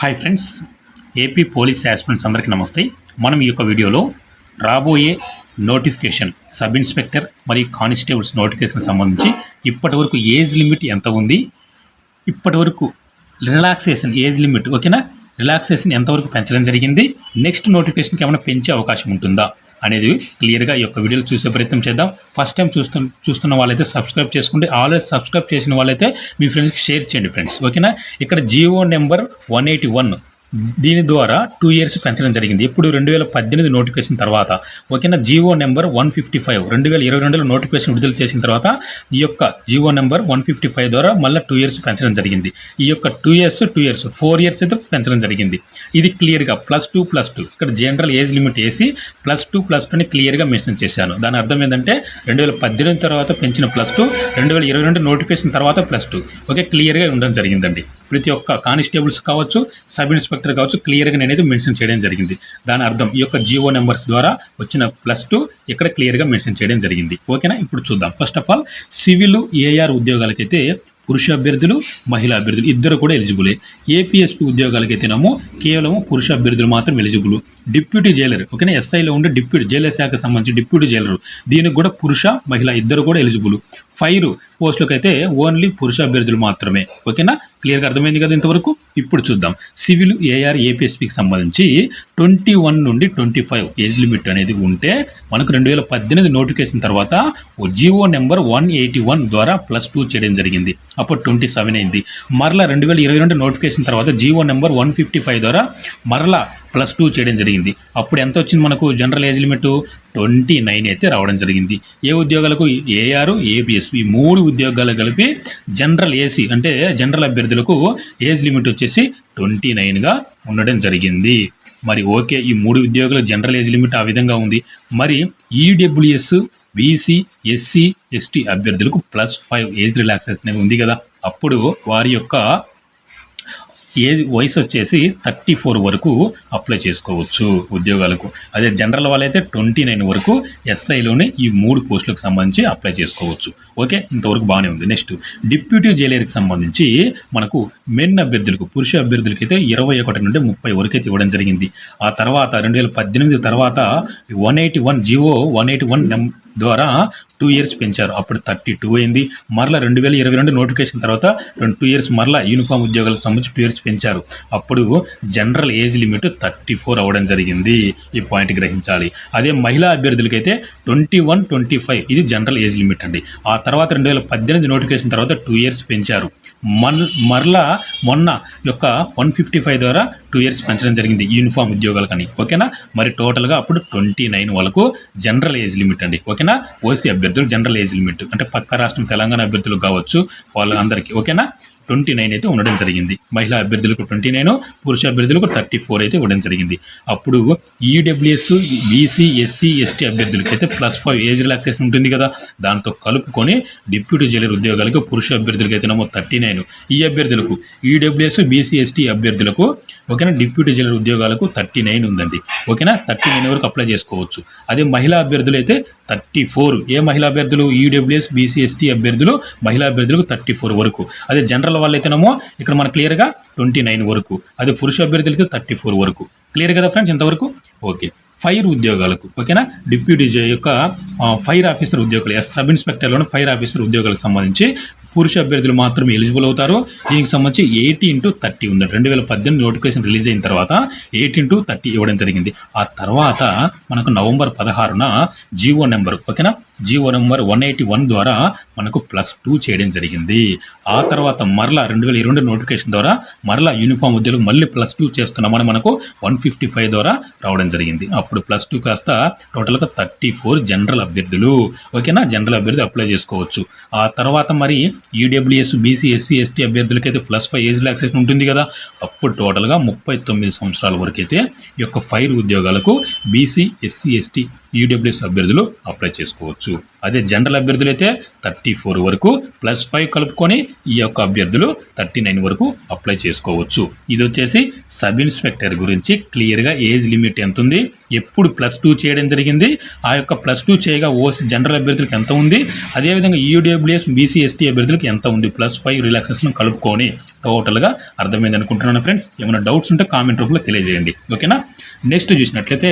Hi friends, AP police aspirants అందరికీ నమస్తే. మనం ఈ యొక్క వీడియోలో రాబోయే నోటిఫికేషన్ సబ్ ఇన్స్పెక్టర్ మరియు కానిస్టేబుల్స్ నోటిఫికేషన్కి సంబంధించి ఇప్పటివరకు ఏజ్ లిమిట్ ఎంత ఉంది, ఇప్పటివరకు రిలాక్సేషన్ ఏజ్ లిమిట్ ఓకేనా, రిలాక్సేషన్ ఎంతవరకు పెంచడం జరిగింది, నెక్స్ట్ నోటిఫికేషన్కి ఏమైనా పెంచే అవకాశం ఉంటుందా అనేది క్లియర్గా ఈ యొక్క వీడియోలో చూసే ప్రయత్నం చేద్దాం. ఫస్ట్ టైం చూస్తున్న వాళ్ళైతే సబ్స్క్రైబ్ చేసుకోండి. ఆల్రెడీ సబ్స్క్రైబ్ చేసిన వాళ్ళైతే మీ ఫ్రెండ్స్కి షేర్ చేయండి ఫ్రెండ్స్ ఓకేనా. ఇక్కడ జియో నెంబర్ 181 దీని ద్వారా 2 years పెంచడం జరిగింది. ఇప్పుడు 2018 నోటిఫికేషన్ తర్వాత ఓకేనా. జియో నెంబర్ 155 2022లో నోటిఫికేషన్ విడుదల చేసిన తర్వాత ఈ యొక్క జియో నెంబర్ 155 ద్వారా మళ్ళీ 2 years పెంచడం జరిగింది. ఈ యొక్క 2 years 4 years అయితే పెంచడం జరిగింది. ఇది క్లియర్గా +2 ఇక్కడ జనరల్ ఏజ్ లిమిట్ వేసి +2 అని క్లియర్గా మెన్షన్ చేశాను. దాని అర్థం ఏంటంటే 2018 తర్వాత పెంచిన +2, 2022 నోటిఫికేషన్ తర్వాత +2 ఓకే, క్లియర్గా ఉండడం జరిగిందండి. ప్రతి ఒక్క కానిస్టేబుల్స్ కావచ్చు, సబ్ ఇన్స్పెక్టర్ కావచ్చు, క్లియర్గా నేనైతే మెన్షన్ చేయడం జరిగింది. దాని అర్థం ఈ యొక్క జియో నెంబర్స్ ద్వారా వచ్చిన +2 ఇక్కడ క్లియర్గా మెన్షన్ చేయడం జరిగింది ఓకేనా. ఇప్పుడు చూద్దాం. First of all civil AR ఉద్యోగాలకైతే పురుష అభ్యర్థులు, మహిళా అభ్యర్థులు ఇద్దరు కూడా ఎలిజిబులే. ఏపీఎస్పీ ఉద్యోగాలకైతేనేమో కేవలం పురుష అభ్యర్థులు మాత్రం ఎలిజిబుల్. డిప్యూటీ జైలర్ ఓకేనా, ఎస్ఐలో ఉండే డిప్యూటీ జైలర్ శాఖకు సంబంధించి డిప్యూటీ జైలర్ దీనికి కూడా పురుష, మహిళ ఇద్దరు కూడా ఎలిజిబుల్. 5 పోస్టులకు అయితే ఓన్లీ పురుష అభ్యర్థులు మాత్రమే ఓకేనా. క్లియర్గా అర్థమైంది కదా ఇంతవరకు. ఇప్పుడు చూద్దాం. సివిల్ ఏఆర్ ఏపీఎస్పీకి సంబంధించి 21 నుండి 25 ఏజ్ లిమిట్ అనేది ఉంటే మనకు 2018 నోటిఫికేషన్ తర్వాత జియో నెంబర్ 181 ద్వారా +2 చేయడం జరిగింది. అప్పుడు 27 అయింది. మరలా 2022 నోటిఫికేషన్ తర్వాత జియో నెంబర్ 155 ద్వారా మరలా +2 చేయడం జరిగింది. అప్పుడు ఎంత వచ్చింది మనకు జనరల్ ఏజ్ లిమిట్ 29 అయితే రావడం జరిగింది. ఏ ఉద్యోగాలకు? ఏఆర్, ఏపీఎస్పీ 3 ఉద్యోగాలు కలిపి జనరల్ ఏసీ అంటే జనరల్ అభ్యర్థులకు ఏజ్ లిమిట్ వచ్చేసి 29గా ఉండడం జరిగింది. మరి ఓకే, ఈ 3 ఉద్యోగాల జనరల్ ఏజ్ లిమిట్ ఆ విధంగా ఉంది. మరి ఈడబ్ల్యూఎస్, బీసీ, ఎస్సీ, ఎస్టీ అభ్యర్థులకు +5 ఏజ్ రిలాక్సేషన్ అనేది ఉంది కదా. అప్పుడు వారి యొక్క ఏజ్ వయసు వచ్చేసి 34 వరకు అప్లై చేసుకోవచ్చు ఉద్యోగాలకు. అదే జనరల్ వాళ్ళైతే 29 వరకు ఎస్ఐలోనే ఈ 3 పోస్టులకు సంబంధించి అప్లై చేసుకోవచ్చు ఓకే. ఇంతవరకు బాగానే ఉంది. నెక్స్ట్ డిప్యూటీ జైలర్కి సంబంధించి మనకు మెన్ అభ్యర్థులకు, పురుష అభ్యర్థులకి అయితే 21 నుండి 30 వరకు అయితే ఇవ్వడం జరిగింది. ఆ తర్వాత 2018 తర్వాత 181 జియో 181 ద్వారా 2 years పెంచారు. అప్పుడు 32 అయింది. మరలా 2022 నోటిఫికేషన్ తర్వాత 2 years మరలా యూనిఫామ్ ఉద్యోగాలకు సంబంధించి 2 years పెంచారు. అప్పుడు జనరల్ ఏజ్ లిమిట్ 34 అవ్వడం జరిగింది. ఈ పాయింట్ గ్రహించాలి. అదే మహిళా అభ్యర్థులకైతే 21, 25 ఇది జనరల్ ఏజ్ లిమిట్ అండి. ఆ తర్వాత 2018 నోటిఫికేషన్ తర్వాత 2 years పెంచారు. మరలా మొన్న యొక్క 155 ద్వారా 2 years పెంచడం జరిగింది యూనిఫామ్ ఉద్యోగాలకని ఓకేనా. మరి టోటల్గా అప్పుడు 29 వరకు జనరల్ ఏజ్ లిమిట్ అండి ఓకేనా. ఓసీ అభ్యర్థులు జనరల్ ఏజ్ లిమిట్ అంటే పక్క రాష్ట్రం తెలంగాణ అభ్యర్థులు కావచ్చు వాళ్ళందరికీ ఓకేనా 29 అయితే ఉండడం జరిగింది. మహిళా అభ్యర్థులకు 29, పురుష అభ్యర్థులకు 34 అయితే ఇవ్వడం జరిగింది. అప్పుడు ఈడబ్ల్యూఎస్, బీసీ, ఎస్సీ, ఎస్టీ అభ్యర్థులకి అయితే +5 ఏజ్ రిలాక్సేషన్ ఉంటుంది కదా. దాంతో కలుపుకొని డిప్యూటీ జైలర్ ఉద్యోగాలకు పురుష అభ్యర్థులకి అయితే 39, ఈ అభ్యర్థులకు ఈడబ్ల్యూఎస్, బీసీ, ఎస్టీ అభ్యర్థులకు ఓకేనా డిప్యూటీ జైలర్ ఉద్యోగాలకు 39 ఉందండి ఓకేనా. 39 వరకు అప్లై చేసుకోవచ్చు. అదే మహిళా అభ్యర్థులు అయితే 34. ఏ మహిళా అభ్యర్థులు? ఈడబ్ల్యూఎస్, బీసీ, ఎస్టీ అభ్యర్థులు మహిళా అభ్యర్థులకు 34 వరకు. అదే జనరల్ వాళ్ళైతేనేమో ఇక్కడ మన క్లియర్గా 29 వరకు. అదే పురుష అభ్యర్థులైతే 34 వరకు. క్లియర్ కదా ఫ్రెండ్స్ ఇంతవరకు? ఓకే. ఫైర్ ఉద్యోగాలకు ఓకేనా డిప్యూటీ యొక్క ఫైర్ ఆఫీసర్ ఉద్యోగులు, సబ్ ఇన్స్పెక్టర్లోని ఫైర్ ఆఫీసర్ ఉద్యోగాలకు సంబంధించి పురుష అభ్యర్థులు మాత్రమే ఎలిజిబుల్ అవుతారు. దీనికి సంబంధించి 80/30 ఉంది. 2018 నోటిఫికేషన్ రిలీజ్ అయిన తర్వాత 80/30 ఇవ్వడం జరిగింది. ఆ తర్వాత మనకు నవంబర్ 16న జియో నెంబర్ ఓకేనా, జియో నెంబర్ 181 ద్వారా మనకు +2 చేయడం జరిగింది. ఆ తర్వాత మరలా 2022 నోటిఫికేషన్ ద్వారా మరలా యూనిఫామ్ ఉద్యోగులు మళ్ళీ +2 చేస్తున్నామని మనకు 155 ద్వారా రావడం జరిగింది. అప్పుడు +2 కాస్త టోటల్గా 34 జనరల్ అభ్యర్థులు ఓకేనా, జనరల్ అభ్యర్థి అప్లై చేసుకోవచ్చు. ఆ తర్వాత మరి ఈడబ్ల్యూఎస్, బీసీ, ఎస్సీ, ఎస్టీ అభ్యర్థులకైతే +5 ఏజ్ రిలాక్సేషన్ ఉంటుంది కదా. అప్పుడు టోటల్గా 39 సంవత్సరాల వరకు అయితే ఈ యొక్క ఫైర్ ఉద్యోగాలకు బీసీ, ఎస్సీ, ఎస్టీ, ఈడబ్ల్యూఎస్ అభ్యర్థులు అప్లై చేసుకోవచ్చు. అదే జనరల్ అభ్యర్థులు అయితే 34 వరకు +5 కలుపుకొని ఈ యొక్క అభ్యర్థులు 39 వరకు అప్లై చేసుకోవచ్చు. ఇది వచ్చేసి సబ్ ఇన్స్పెక్టర్ గురించి క్లియర్గా ఏజ్ లిమిట్ ఎంత ఉంది, ఎప్పుడు +2 చేయడం జరిగింది, ఆ యొక్క +2 చేయగా ఓసీ జనరల్ అభ్యర్థులకు ఎంత ఉంది, అదేవిధంగా ఈడబ్ల్యూఎస్, బీసీ, ఎస్టీ అభ్యర్థులకు ఎంత ఉంది, +5 రిలాక్సేషన్ కలుపుకొని టోటల్గా అర్థమైంది అనుకుంటున్నాను ఫ్రెండ్స్. ఏమైనా డౌట్స్ ఉంటే కామెంట్ రూపంలో తెలియజేయండి. ఓకేనా. నెక్స్ట్ చూసినట్లయితే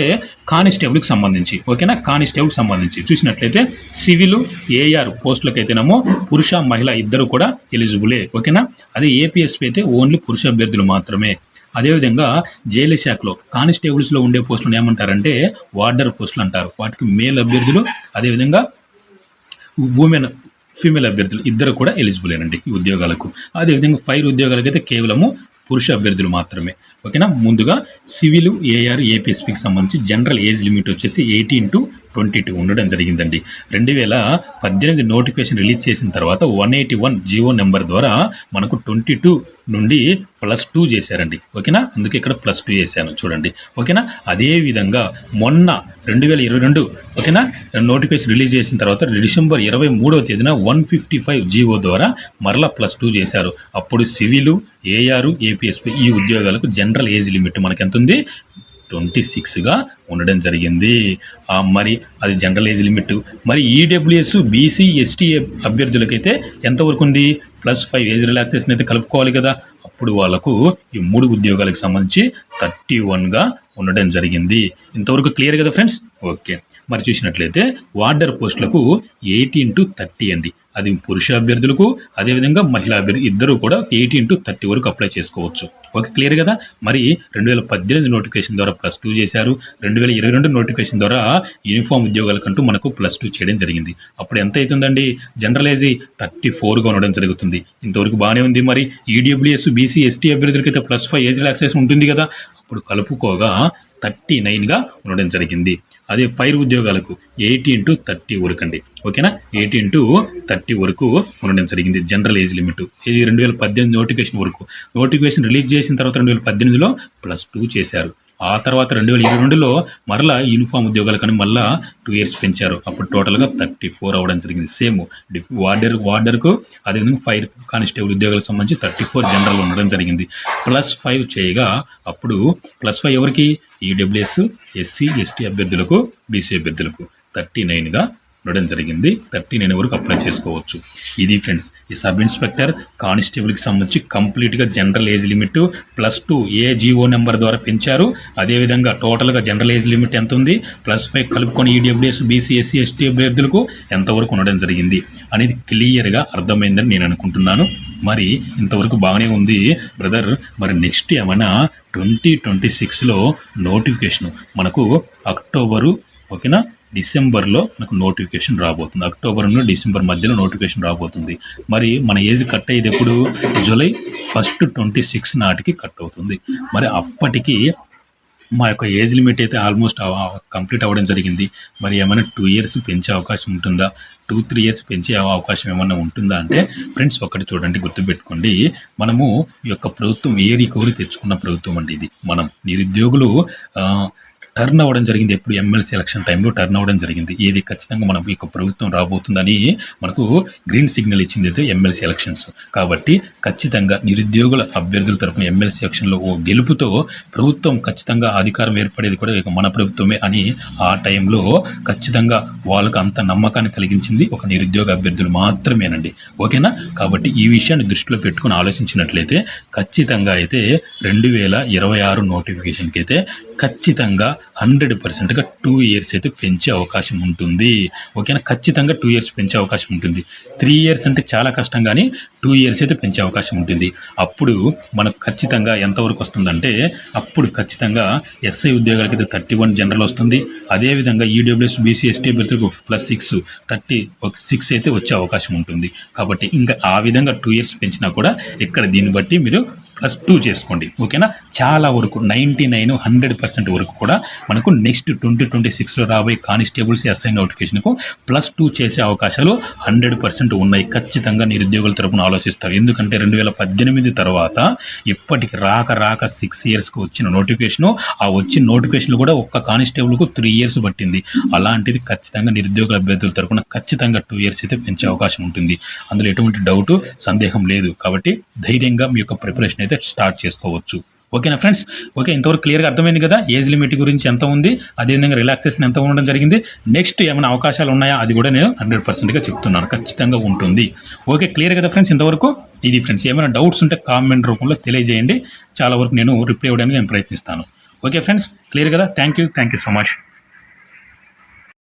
కానిస్టేబుల్కి సంబంధించి, ఓకేనా, కానిస్టేబుల్కి సంబంధించి చూసినట్లయితే సివిల్ ఏఆర్ పోస్టులకైతేనేమో పురుష మహిళ ఇద్దరు కూడా ఎలిజిబులే. ఓకేనా. అదే ఏపీఎస్పీ అయితే ఓన్లీ పురుష అభ్యర్థులు మాత్రమే. అదేవిధంగా జైలు శాఖలో కానిస్టేబుల్స్లో ఉండే పోస్టులను ఏమంటారంటే వార్డర్ పోస్టులు అంటారు. వాటికి మేల్ అభ్యర్థులు, అదేవిధంగా ఫీమేల్ అభ్యర్థులు ఇద్దరు కూడా ఎలిజిబులేనండి ఈ ఉద్యోగాలకు. అదేవిధంగా ఫైర్ ఉద్యోగాలకైతే కేవలము పురుష అభ్యర్థులు మాత్రమే. ఓకేనా. ముందుగా సివిల్ ఏఆర్ ఏపీఎస్పీకి సంబంధించి జనరల్ ఏజ్ లిమిట్ వచ్చేసి 18 to 22 ఉండడం జరిగిందండి. 2018 నోటిఫికేషన్ రిలీజ్ చేసిన తర్వాత 181 జీవో నెంబర్ ద్వారా మనకు 22 నుండి +2 చేశారండి. ఓకేనా. అందుకే ఇక్కడ +2 చేశాను చూడండి. ఓకేనా. అదేవిధంగా మొన్న 2022 ఓకేనా నోటిఫికేషన్ రిలీజ్ చేసిన తర్వాత డిసెంబర్ 23వ తేదీన 155 జీవో ద్వారా మరలా +2 చేశారు. అప్పుడు సివిల్ ఏఆర్ ఏపీఎస్పీ ఈ ఉద్యోగాలకు జనరల్ ఏజ్ లిమిట్ మనకి ఎంత ఉంది, 26గా ఉండడం జరిగింది. మరి అది జనరల్ ఏజ్ లిమిట్. మరి ఈడబ్ల్యూఎస్ బీసీ ఎస్టీ అభ్యర్థులకైతే ఎంతవరకు ఉంది, +5 ఏజ్ రిలాక్సేషన్ అయితే కలుపుకోవాలి కదా. అప్పుడు వాళ్ళకు ఈ 3 ఉద్యోగాలకు సంబంధించి 31గా ఉండడం జరిగింది. ఇంతవరకు క్లియర్ కదా ఫ్రెండ్స్. ఓకే. మరి చూసినట్లయితే వార్డర్ పోస్టులకు 18 to 30 అండి. అది పురుష అభ్యర్థులకు, అదేవిధంగా మహిళా అభ్యర్థి ఇద్దరు కూడా 18 to 30 వరకు అప్లై చేసుకోవచ్చు. ఓకే, క్లియర్ కదా. మరి 2018 నోటిఫికేషన్ ద్వారా +2 చేశారు. 2022 నోటిఫికేషన్ ద్వారా యూనిఫామ్ ఉద్యోగాలకంటూ మనకు +2 చేయడం జరిగింది. అప్పుడు ఎంత అవుతుందండి, జనరల్ ఏజ్ 34గా ఉండడం జరుగుతుంది. ఇంతవరకు బాగానే ఉంది. మరి ఈడబ్ల్యూఎస్ బీసీ ఎస్టీ అభ్యర్థులకైతే +5 ఏజ్ రిలాక్సేషన్ ఉంటుంది కదా. అప్పుడు కలుపుకోగా 39గా ఉండడం జరిగింది. అదే ఫైర్ ఉద్యోగాలకు 18 to 30 వరకు అండి. ఓకేనా. 18 to 30 వరకు ఉండడం జరిగింది జనరల్ ఏజ్ లిమిట్. ఇది 2018 నోటిఫికేషన్ వరకు. నోటిఫికేషన్ రిలీజ్ చేసిన తర్వాత 2018లో +2 చేశారు. ఆ తర్వాత 2022లో మరలా యూనిఫామ్ ఉద్యోగాలు కానీ మళ్ళీ 2 years పెంచారు. అప్పుడు టోటల్గా 34 అవ్వడం జరిగింది. సేమ్ వార్డర్కు అదేవిధంగా ఫైర్ కానిస్టేబుల్ ఉద్యోగాలకు సంబంధించి 34 జనరల్ ఉండడం జరిగింది. +5 చేయగా అప్పుడు +5 ఎవరికి, ఈడబ్ల్యూఎస్ ఎస్సీ ఎస్టీ అభ్యర్థులకు బీసీ అభ్యర్థులకు 39గా ఉండడం జరిగింది. 39 వరకు అప్లై చేసుకోవచ్చు. ఇది ఫ్రెండ్స్ ఈ సబ్ ఇన్స్పెక్టర్ కానిస్టేబుల్కి సంబంధించి కంప్లీట్గా జనరల్ ఏజ్ లిమిట్ +2 ఏ జీవో నెంబర్ ద్వారా పెంచారు. అదేవిధంగా టోటల్గా జనరల్ ఏజ్ లిమిట్ ఎంత ఉంది, +5 కలుపుకొని ఈడబ్ల్యూఎస్ బీసీ ఎస్సీ ఎస్టీ అభ్యర్థులకు ఎంతవరకు ఉండడం జరిగింది అనేది క్లియర్గా అర్థమైందని నేను అనుకుంటున్నాను. మరి ఇంతవరకు బాగానే ఉంది బ్రదర్. మరి నెక్స్ట్ ఏమైనా 2026లో నోటిఫికేషన్ మనకు అక్టోబరు, ఓకేనా, డిసెంబర్లో మనకు నోటిఫికేషన్ రాబోతుంది. అక్టోబర్ నుండి డిసెంబర్ మధ్యలో నోటిఫికేషన్ రాబోతుంది. మరి మన ఏజ్ కట్ అయ్యేది ఎప్పుడు, జూలై 1, 26 నాటికి కట్ అవుతుంది. మరి అప్పటికి మా యొక్క ఏజ్ లిమిట్ అయితే ఆల్మోస్ట్ కంప్లీట్ అవ్వడం జరిగింది. మరి ఏమైనా 2 years పెంచే అవకాశం ఉంటుందా, 2-3 years పెంచే అవకాశం ఏమన్నా ఉంటుందా అంటే ఫ్రెండ్స్ ఒకటి చూడండి, గుర్తుపెట్టుకోండి. మనము ఈ యొక్క ప్రభుత్వం ఏరి కోరి తెచ్చుకున్న ప్రభుత్వం అండి ఇది. మనం నిరుద్యోగులు టర్న్ అవ్వడం జరిగింది. ఎప్పుడు ఎమ్మెల్సీ ఎలక్షన్ టైంలో టర్న్ అవ్వడం జరిగింది. ఏది ఖచ్చితంగా మనం ఈ ప్రభుత్వం రాబోతుందని మనకు గ్రీన్ సిగ్నల్ ఇచ్చింది అయితే ఎమ్మెల్సీ ఎలక్షన్స్. కాబట్టి ఖచ్చితంగా నిరుద్యోగుల అభ్యర్థుల తరపున ఎమ్మెల్సీ ఎలక్షన్లో ఓ గెలుపుతో ప్రభుత్వం ఖచ్చితంగా అధికారం ఏర్పడేది కూడా ఇక మన ప్రభుత్వమే అని ఆ టైంలో ఖచ్చితంగా వాళ్ళకు అంత నమ్మకాన్ని కలిగించింది ఒక నిరుద్యోగ అభ్యర్థులు మాత్రమేనండి. ఓకేనా. కాబట్టి ఈ విషయాన్ని దృష్టిలో పెట్టుకుని ఆలోచించినట్లయితే ఖచ్చితంగా అయితే 2026 నోటిఫికేషన్కి అయితే ఖచ్చితంగా 100%గా 2 years అయితే పెంచే అవకాశం ఉంటుంది. ఓకేనా. ఖచ్చితంగా 2 years పెంచే అవకాశం ఉంటుంది. 3 years అంటే చాలా కష్టం, కానీ 2 years అయితే పెంచే అవకాశం ఉంటుంది. అప్పుడు మనకు ఖచ్చితంగా ఎంతవరకు వస్తుందంటే అప్పుడు ఖచ్చితంగా ఎస్ఐ ఉద్యోగాలకి అయితే 31 జనరల్ వస్తుంది. అదేవిధంగా ఈడబ్ల్యూఎస్ బీసీ ఎస్టీ అభ్యర్థులకు +6 36 అయితే వచ్చే అవకాశం ఉంటుంది. కాబట్టి ఇంకా ఆ విధంగా 2 years పెంచినా కూడా ఇక్కడ దీన్ని బట్టి మీరు +2 చేసుకోండి. ఓకేనా. చాలా వరకు 99-100% వరకు కూడా మనకు నెక్స్ట్ 2026లో రాబోయే కానిస్టేబుల్స్ ఎస్ఐ నోటిఫికేషన్కు +2 చేసే అవకాశాలు 100% ఉన్నాయి. ఖచ్చితంగా నిరుద్యోగుల తరపున ఆలోచిస్తారు. ఎందుకంటే 2018 తర్వాత ఇప్పటికి రాక 6 yearsకి వచ్చిన నోటిఫికేషను, ఆ వచ్చిన నోటిఫికేషన్లు కూడా ఒక్క కానిస్టేబుల్కు 3 years పట్టింది. అలాంటిది ఖచ్చితంగా నిరుద్యోగ అభ్యర్థుల తరపున ఖచ్చితంగా 2 years అయితే పెంచే అవకాశం ఉంటుంది. అందులో ఎటువంటి డౌటు సందేహం లేదు. కాబట్టి ధైర్యంగా మీ యొక్క ప్రిపరేషన్ అయితే స్టార్ట్ చేసుకోవచ్చు. ఓకేనా ఫ్రెండ్స్? ఓకే, ఇంతవరకు క్లియర్గా అర్థమైంది కదా ఏజ్ లిమిట్ గురించి ఎంత ఉంది, అదేవిధంగా రిలాక్సేషన్ ఎంత ఉండడం జరిగింది. నెక్స్ట్ ఏమైనా అవకాశాలు ఉన్నాయా అది కూడా నేను 100%గా చెప్తున్నాను, ఖచ్చితంగా ఉంటుంది. ఓకే, క్లియర్ కదా ఫ్రెండ్స్? ఇంతవరకు ఇది ఫ్రెండ్స్. ఏమైనా డౌట్స్ ఉంటే కామెంట్ రూపంలో తెలియజేయండి, చాలా వరకు నేను రిప్లై ఇవ్వడానికి నేను ప్రయత్నిస్తాను. ఓకే ఫ్రెండ్స్, క్లియర్ కదా? Thank you so much.